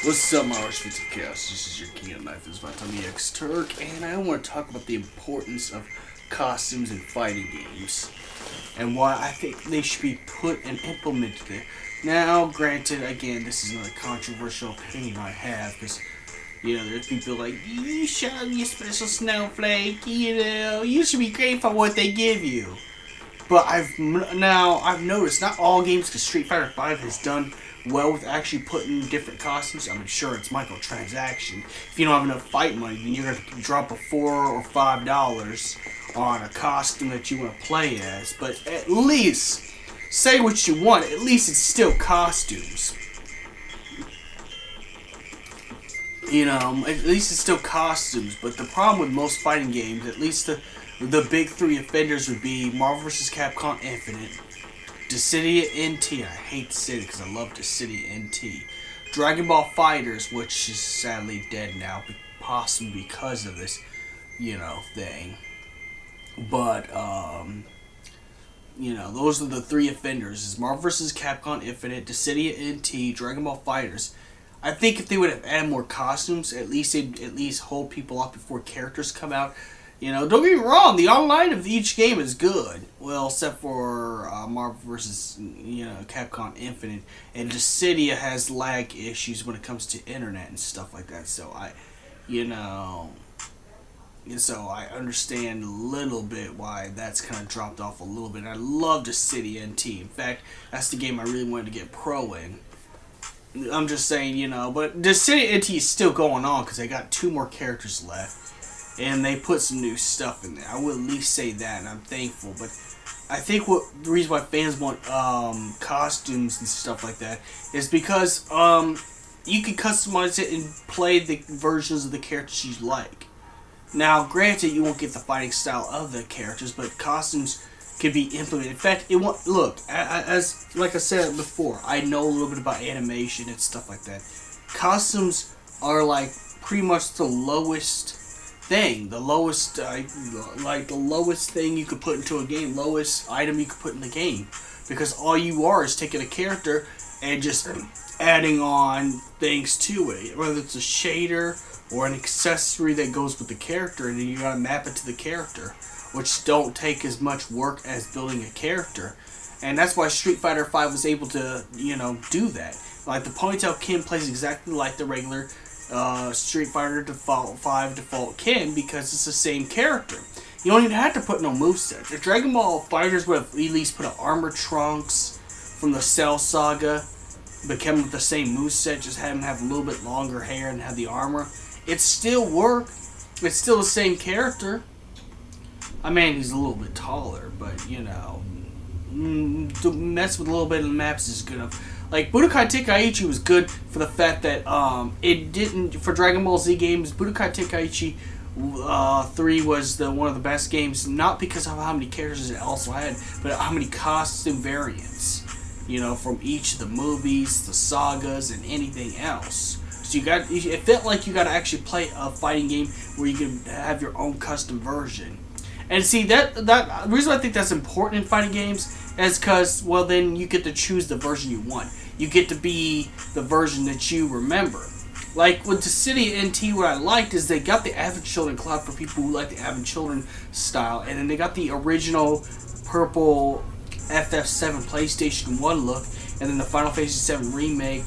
What's up, my SHAREfactory chaos? This is your King of Knife, this is Tommy X Turk, and I want to talk about the importance of costumes in fighting games and why I think they should be put and implemented. Now, granted, again, this is another controversial opinion I have because, you know, there's people like, you show me a special snowflake, you know, you should be grateful for what they give you. But I've noticed not all games, because Street Fighter V has done well with actually putting different costumes. I mean, sure, it's microtransaction. If you don't have enough fight money, then you're going to drop a $4 or $5 on a costume that you want to play as. But at least, say what you want, at least it's still costumes. You know, at least it's still costumes. But the problem with most fighting games, at least the big three offenders would be Marvel vs. Capcom Infinite, Dissidia NT, I hate Dissidia because I love Dissidia NT, Dragon Ball FighterZ, which is sadly dead now, possibly because of this, you know, thing. But, you know, those are the three offenders, is Marvel vs. Capcom Infinite, Dissidia NT, Dragon Ball FighterZ. I think if they would have added more costumes, at least they'd at least hold people up before characters come out. You know, don't get me wrong, the online of each game is good. Well, except for Marvel vs. Capcom Infinite. And Dissidia has lag issues when it comes to internet and stuff like that. So I understand a little bit why that's kind of dropped off a little bit. I love Dissidia NT. In fact, that's the game I really wanted to get pro in. I'm just saying, you know, but Dissidia NT is still going on because they got 2 more characters left. And they put some new stuff in there. I would at least say that, and I'm thankful. But I think the reason why fans want costumes and stuff like that is because you can customize it and play the versions of the characters you like. Now, granted, you won't get the fighting style of the characters, but costumes can be implemented. In fact, as like I said before, I know a little bit about animation and stuff like that. Costumes are like pretty much the lowest thing, the lowest thing you could put into a game, lowest item you could put in the game, because all you are is taking a character and just adding on things to it, whether it's a shader or an accessory that goes with the character, and then you gotta map it to the character, which don't take as much work as building a character. And that's why Street Fighter V was able to, you know, do that. Like the Ponytail Ken plays exactly like the regular Street Fighter default Ken, because it's the same character. You don't even have to put no moveset. If Dragon Ball FighterZ would have at least put an Armor Trunks from the Cell Saga, but kept him with the same moveset, just had him have a little bit longer hair and have the armor, it still worked. It's still the same character. I mean, he's a little bit taller, but you know, to mess with a little bit of the maps is good enough. Like, Budokai Tenkaichi was good for the fact that it didn't, for Dragon Ball Z games, Budokai Tenkaichi 3 was one of the best games, not because of how many characters it also had, but how many costume variants, you know, from each of the movies, the sagas, and anything else. So it felt like you got to actually play a fighting game where you can have your own custom version. And see, the reason I think that's important in fighting games is because, well, then you get to choose the version you want. You get to be the version that you remember. Like with Dissidia NT, what I liked is they got the Advent Children Cloud for people who like the Advent Children style, and then they got the original purple FF7 PlayStation 1 look, and then the Final Fantasy VII Remake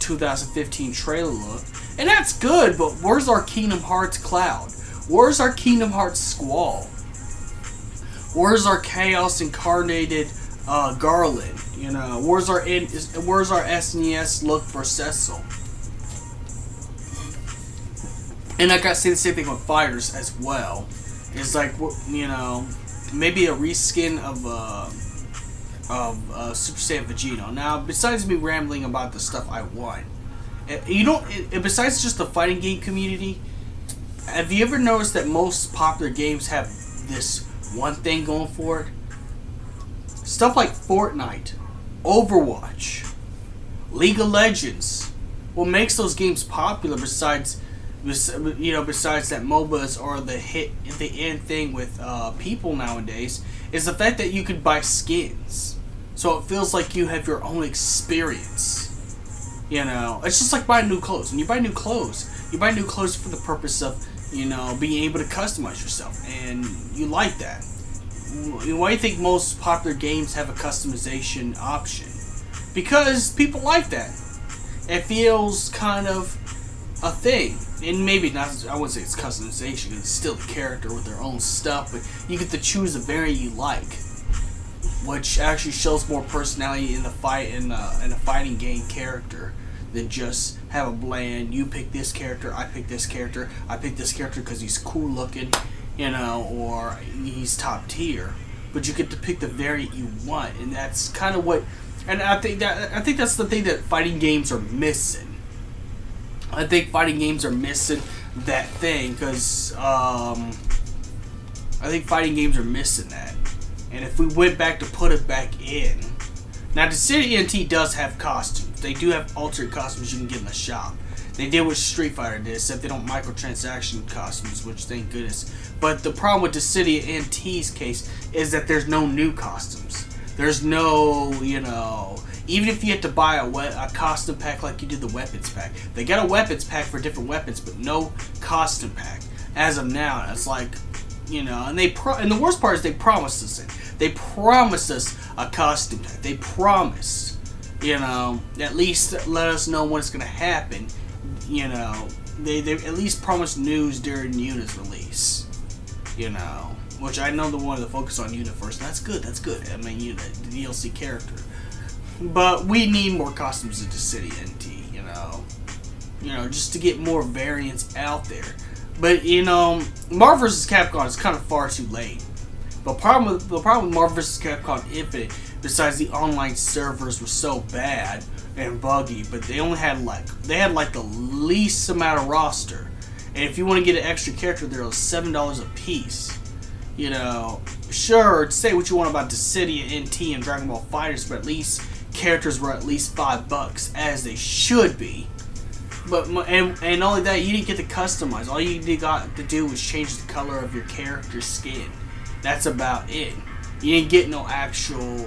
2015 trailer look, and that's good. But where's our Kingdom Hearts Cloud? Where's our Kingdom Hearts Squall? Where's our Chaos Incarnated Garland? You know, where's our SNES look for Cecil? And I gotta say the same thing with Fighters as well. It's like, you know, maybe a reskin of Super Saiyan Vegeta. Now, besides me rambling about the stuff I want, besides just the fighting game community, have you ever noticed that most popular games have this one thing going for it? Stuff like Fortnite, Overwatch, League of Legends. What makes those games popular besides that MOBAs are the end thing with people nowadays is the fact that you could buy skins. So it feels like you have your own experience. You know, it's just like buying new clothes. When you buy new clothes for the purpose of, you know, being able to customize yourself, and you like that. Why do you think most popular games have a customization option? Because people like that. It feels kind of a thing. And maybe not, I wouldn't say it's customization, because it's still the character with their own stuff, but you get to choose a variant you like, which actually shows more personality in the fighting game character than just have a bland, you pick this character, I pick this character because he's cool looking, you know, or he's top tier. But you get to pick the variant you want, and that's kind of what, and I think that's the thing that fighting games are missing. I think fighting games are missing that thing, because I think fighting games are missing that. And if we went back to put it back in, now Dissidia NT does have costumes. They do have alternate costumes you can get in the shop. They did what Street Fighter did, except they don't microtransaction costumes, which thank goodness. But the problem with Dissidia NT's case is that there's no new costumes. There's no, you know, even if you have to buy a costume pack like you did the weapons pack. They got a weapons pack for different weapons, but no costume pack as of now. And it's like, you know, and and the worst part is they promised us it. They promised us a costume pack. They promised, you know, at least let us know when it's gonna happen. You know, they at least promised news during Yuna's release. You know, which I know they wanted to focus on Yuna first. That's good. That's good. I mean, Yuna, the DLC character. But we need more costumes in Dissidia NT. You know, just to get more variants out there. But you know, Marvel vs. Capcom is kind of far too late. The problem with Marvel vs. Capcom Infinite, besides the online servers were so bad and buggy, but they only had like the least amount of roster, and if you want to get an extra character, they're $7 a piece. You know, sure, say what you want about Dissidia NT and Dragon Ball FighterZ, but at least characters were at least $5, as they should be. But and only that, you didn't get to customize. All you got to do was change the color of your character's skin. That's about it. You didn't get no actual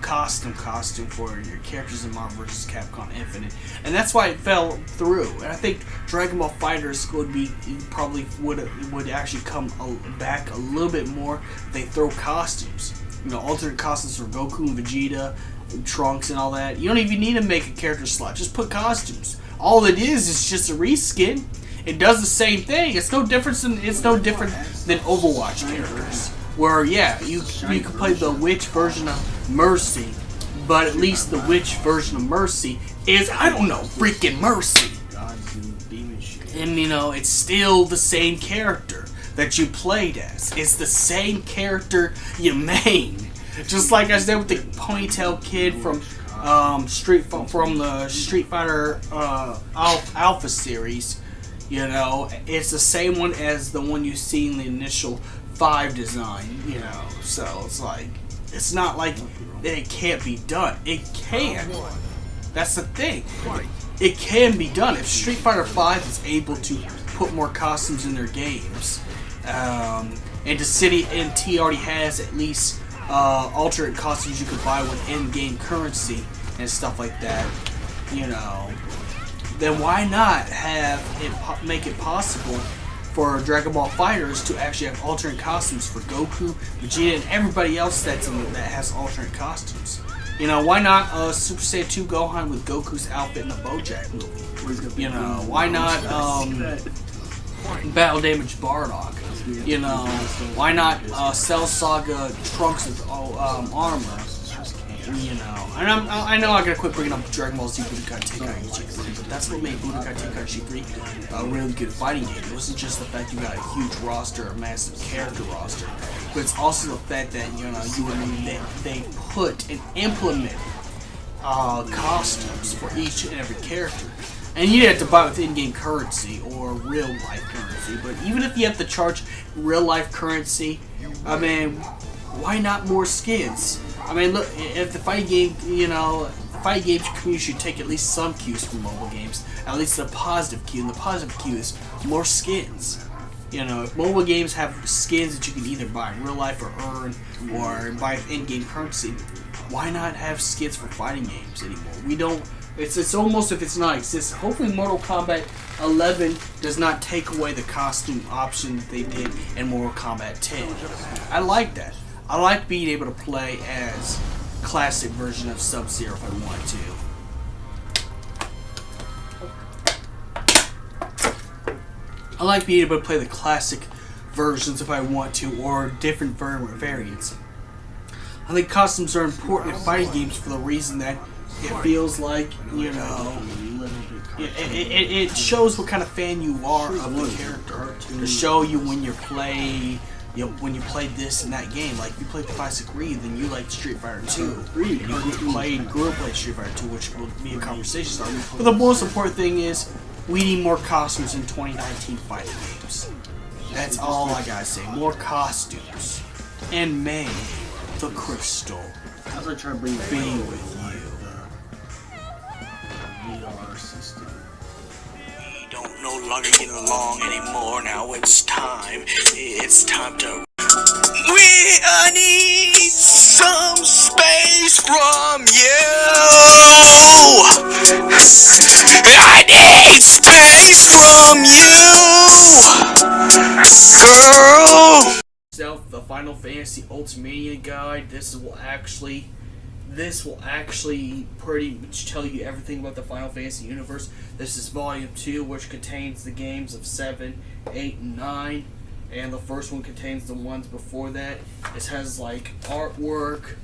costume for your characters in Marvel vs. Capcom Infinite, and that's why it fell through. And I think Dragon Ball FighterZ would actually come back a little bit more if they throw costumes. You know, alternate costumes for Goku and Vegeta, and Trunks, and all that. You don't even need to make a character slot. Just put costumes. All it is just a reskin. It does the same thing. It's no different than Overwatch characters. Where, yeah, you can play the witch version of Mercy, but at least the witch version of Mercy is, I don't know, freaking Mercy. And, you know, it's still the same character that you played as. It's the same character you main. Just like I said with the ponytail kid from the Street Fighter Alpha series. You know, it's the same one as the one you see in the initial 5 design, you know, so it's like, it's not like it can't be done. It can. That's the thing. It can be done. If Street Fighter V is able to put more costumes in their games, and Dissidia NT already has at least alternate costumes you could buy with in-game currency and stuff like that, you know, then why not make it possible for Dragon Ball FighterZ to actually have alternate costumes for Goku, Vegeta, and everybody else that has alternate costumes. You know, why not Super Saiyan 2 Gohan with Goku's outfit in the BoJack movie? You know, why not Battle Damage Bardock? You know, why not Cell Saga Trunks with armor? You know, and I know I gotta quit bringing up Dragon Ball Z Budokai Tenkaichi 3, but that's what made Budokai Tenkaichi 3 a really good fighting game. It wasn't just the fact you got a huge roster, a massive character roster, but it's also the fact that they put and implemented costumes for each and every character. And you have to buy with in-game currency or real-life currency. But even if you have to charge real-life currency, I mean, why not more skins? I mean, look, if the fighting game, the fighting games community should take at least some cues from mobile games. At least a positive cue, and the positive cue is more skins. You know, if mobile games have skins that you can either buy in real life or earn, or buy with in-game currency, why not have skins for fighting games anymore? We don't. It's almost if it's not existent. Hopefully Mortal Kombat 11 does not take away the costume option that they did in Mortal Kombat 10. I like that. I like being able to play as classic version of Sub-Zero if I want to. I like being able to play the classic versions if I want to, or different variants. I think costumes are important in fighting games for the reason that it feels like, it shows what kind of fan you are of the character. To show you when you play this and that game. Like, you played Classic Reed, then you like Street Fighter 2. You grew up playing Street Fighter 2, which will be a conversation starter. But the most important thing is, we need more costumes in 2019 fighting games. That's all I gotta say. More costumes. And may the crystal be with you. We don't no longer get along anymore. Now it's time. It's time to. We need some space from you. I need space from you, girl. The Final Fantasy Ultimania guide. This will actually pretty much tell you everything about the Final Fantasy universe. This is Volume 2, which contains the games of 7, 8, and 9. And the first one contains the ones before that. It has like artwork,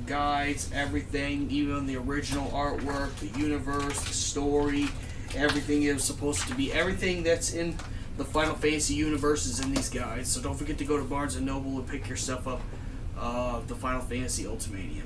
guides, everything, even the original artwork, the universe, the story, everything is supposed to be. Everything that's in the Final Fantasy universe is in these guides. So don't forget to go to Barnes & Noble and pick yourself up the Final Fantasy Ultimania.